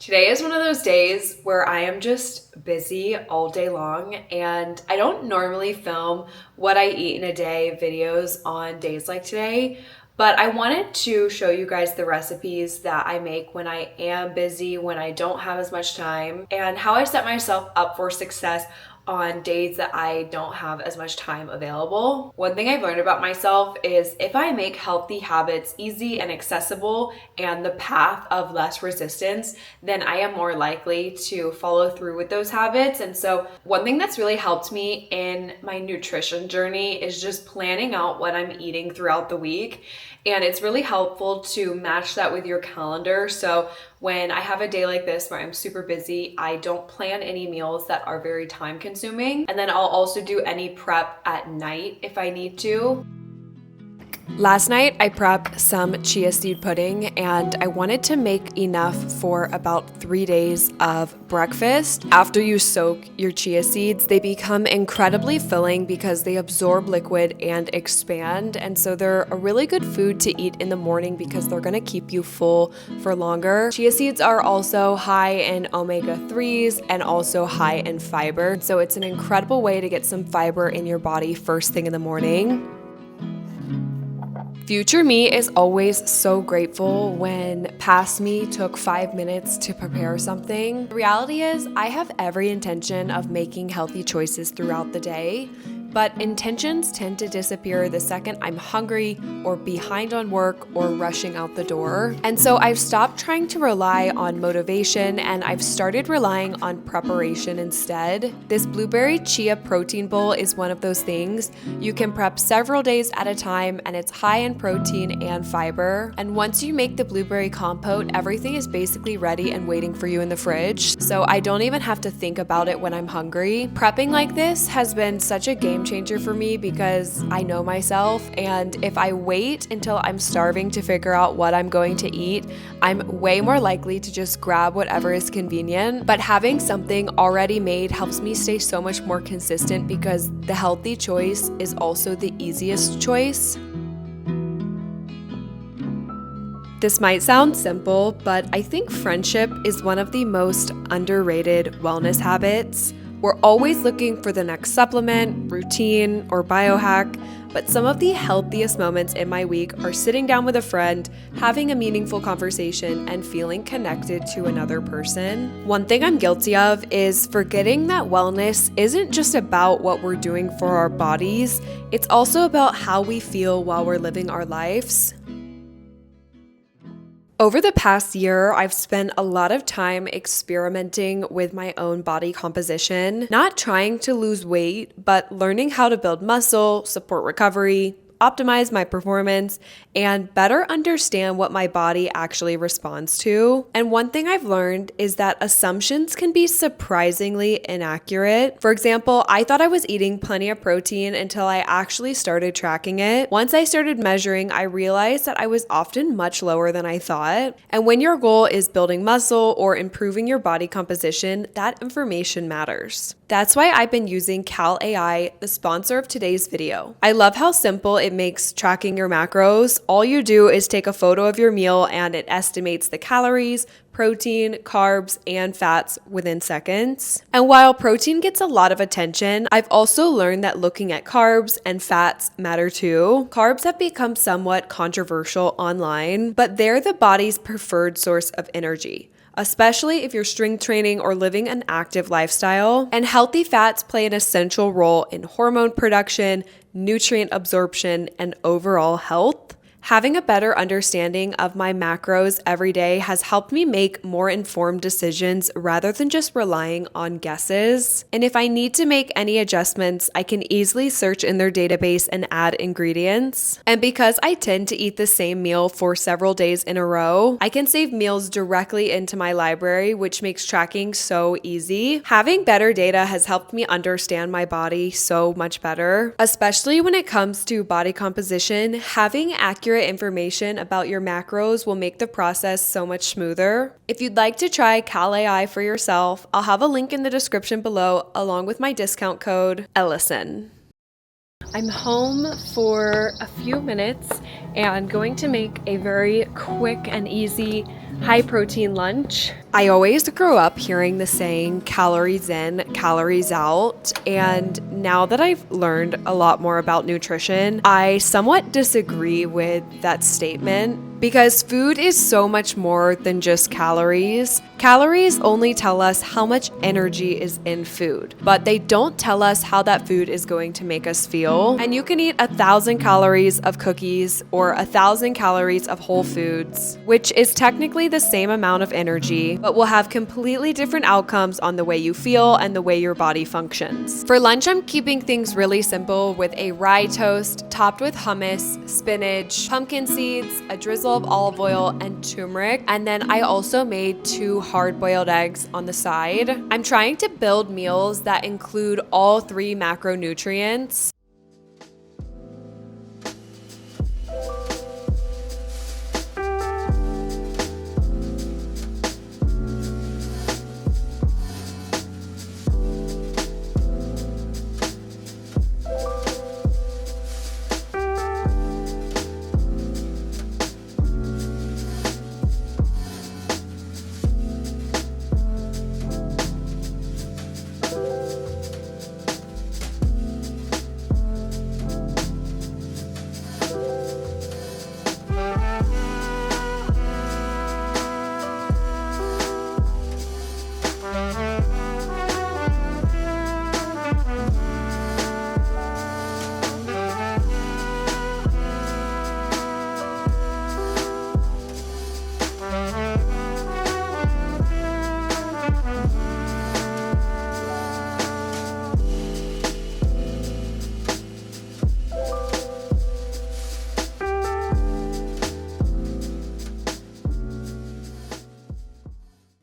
Today is one of those days where I am just busy all day long, and I don't normally film what I eat in a day videos on days like today, but I wanted to show you guys the recipes that I make when I am busy, when I don't have as much time, and how I set myself up for success on days that I don't have as much time available. One thing I've learned about myself is if I make healthy habits easy and accessible and the path of less resistance, then I am more likely to follow through with those habits. And so one thing that's really helped me in my nutrition journey is just planning out what I'm eating throughout the week. And it's really helpful to match that with your calendar. So when I have a day like this where I'm super busy, I don't plan any meals that are very time consuming. And then I'll also do any prep at night if I need to. Last night, I prepped some chia seed pudding, and I wanted to make enough for about 3 days of breakfast. After you soak your chia seeds, they become incredibly filling because they absorb liquid and expand, and so they're a really good food to eat in the morning because they're gonna keep you full for longer. Chia seeds are also high in omega-3s and also high in fiber, so it's an incredible way to get some fiber in your body first thing in the morning. Future me is always so grateful when past me took 5 minutes to prepare something. The reality is, I have every intention of making healthy choices throughout the day, but intentions tend to disappear the second I'm hungry or behind on work or rushing out the door. And so I've stopped trying to rely on motivation and I've started relying on preparation instead. This blueberry chia protein bowl is one of those things. You can prep several days at a time and it's high in protein and fiber. And once you make the blueberry compote, everything is basically ready and waiting for you in the fridge. So I don't even have to think about it when I'm hungry. Prepping like this has been such a game changer for me because I know myself, and if I wait until I'm starving to figure out what I'm going to eat, I'm way more likely to just grab whatever is convenient. But having something already made helps me stay so much more consistent because the healthy choice is also the easiest choice. This might sound simple, but I think friendship is one of the most underrated wellness habits. We're always looking for the next supplement, routine, or biohack, but some of the healthiest moments in my week are sitting down with a friend, having a meaningful conversation, and feeling connected to another person. One thing I'm guilty of is forgetting that wellness isn't just about what we're doing for our bodies, it's also about how we feel while we're living our lives. Over the past year, I've spent a lot of time experimenting with my own body composition, not trying to lose weight, but learning how to build muscle, support recovery, optimize my performance, and better understand what my body actually responds to. And one thing I've learned is that assumptions can be surprisingly inaccurate. For example, I thought I was eating plenty of protein until I actually started tracking it. Once I started measuring, I realized that I was often much lower than I thought. And when your goal is building muscle or improving your body composition, that information matters. That's why I've been using Cal AI, the sponsor of today's video. I love how simple it makes tracking your macros. All you do is take a photo of your meal and it estimates the calories, protein, carbs, and fats within seconds. And while protein gets a lot of attention, I've also learned that looking at carbs and fats matter too. Carbs have become somewhat controversial online, but they're the body's preferred source of energy, especially if you're strength training or living an active lifestyle. And healthy fats play an essential role in hormone production, nutrient absorption, and overall health. Having a better understanding of my macros every day has helped me make more informed decisions rather than just relying on guesses. And if I need to make any adjustments, I can easily search in their database and add ingredients. And because I tend to eat the same meal for several days in a row, I can save meals directly into my library, which makes tracking so easy. Having better data has helped me understand my body so much better, especially when it comes to body composition. Having accurate information about your macros will make the process so much smoother. If you'd like to try Cal AI for yourself, I'll have a link in the description below along with my discount code, Ellison. I'm home for a few minutes and going to make a very quick and easy high protein lunch. I always grew up hearing the saying calories in, calories out, and now that I've learned a lot more about nutrition, I somewhat disagree with that statement because food is so much more than just calories. Calories only tell us how much energy is in food, but they don't tell us how that food is going to make us feel. And you can eat 1,000 calories of cookies or 1,000 calories of whole foods, which is technically the same amount of energy, but will have completely different outcomes on the way you feel and the way your body functions. For lunch, I'm keeping things really simple with a rye toast topped with hummus, spinach, pumpkin seeds, a drizzle of olive oil, and turmeric. And then I also made 2 hard-boiled eggs on the side. I'm trying to build meals that include all 3 macronutrients.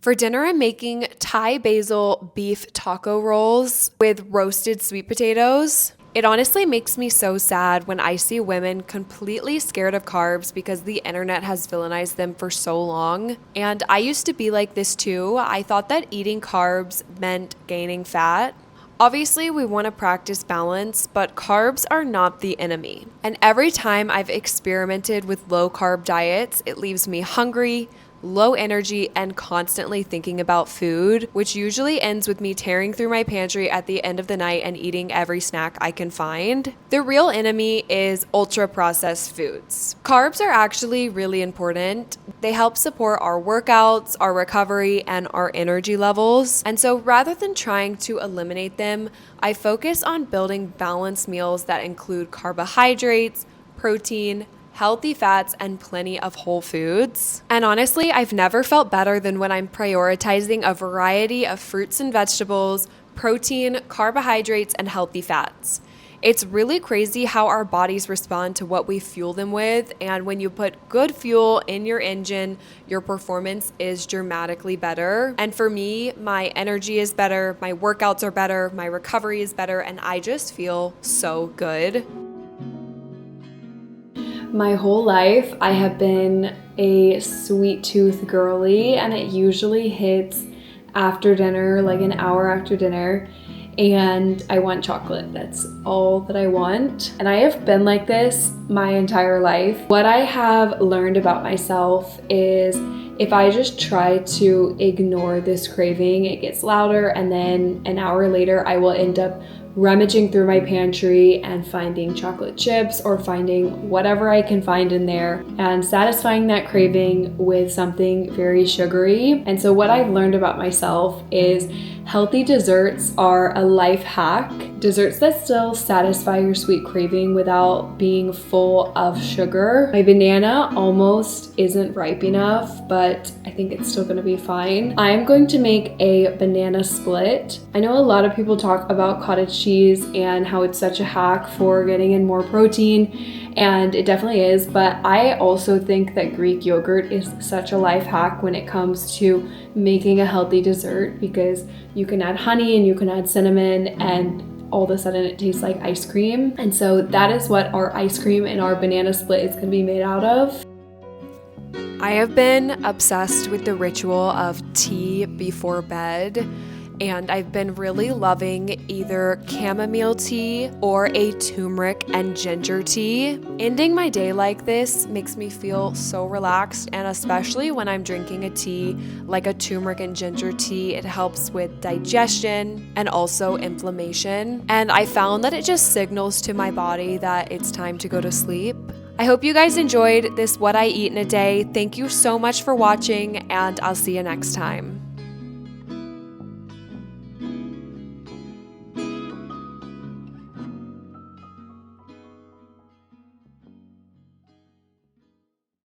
For dinner, I'm making Thai basil beef taco rolls with roasted sweet potatoes. It honestly makes me so sad when I see women completely scared of carbs because the internet has villainized them for so long. And I used to be like this too. I thought that eating carbs meant gaining fat. Obviously, we want to practice balance, but carbs are not the enemy. And every time I've experimented with low carb diets, it leaves me hungry, low energy, and constantly thinking about food, which usually ends with me tearing through my pantry at the end of the night and eating every snack I can find. The real enemy is ultra-processed foods. Carbs are actually really important. They help support our workouts, our recovery, and our energy levels. And so rather than trying to eliminate them, I focus on building balanced meals that include carbohydrates, protein, healthy fats, and plenty of whole foods. And honestly, I've never felt better than when I'm prioritizing a variety of fruits and vegetables, protein, carbohydrates, and healthy fats. It's really crazy how our bodies respond to what we fuel them with, and when you put good fuel in your engine, your performance is dramatically better. And for me, my energy is better, my workouts are better, my recovery is better, and I just feel so good. My whole life, I have been a sweet tooth girly, and it usually hits after dinner, like an hour after dinner, and I want chocolate. That's all that I want. And I have been like this my entire life. What I have learned about myself is if I just try to ignore this craving, it gets louder, and then an hour later, I will end up rummaging through my pantry and finding chocolate chips or finding whatever I can find in there and satisfying that craving with something very sugary. And so what I've learned about myself is healthy desserts are a life hack. Desserts that still satisfy your sweet craving without being full of sugar. My banana almost isn't ripe enough, but I think it's still gonna be fine. I'm going to make a banana split. I know a lot of people talk about cottage cheese and how it's such a hack for getting in more protein, and it definitely is, but I also think that Greek yogurt is such a life hack when it comes to making a healthy dessert, because you can add honey and you can add cinnamon and all of a sudden it tastes like ice cream. And so that is what our ice cream and our banana split is going to be made out of. I have been obsessed with the ritual of tea before bed. and I've been really loving either chamomile tea or a turmeric and ginger tea. Ending my day like this makes me feel so relaxed, and especially when I'm drinking a tea like a turmeric and ginger tea, it helps with digestion and also inflammation. And I found that it just signals to my body that it's time to go to sleep. I hope you guys enjoyed this What I Eat in a Day. Thank you so much for watching, and I'll see you next time.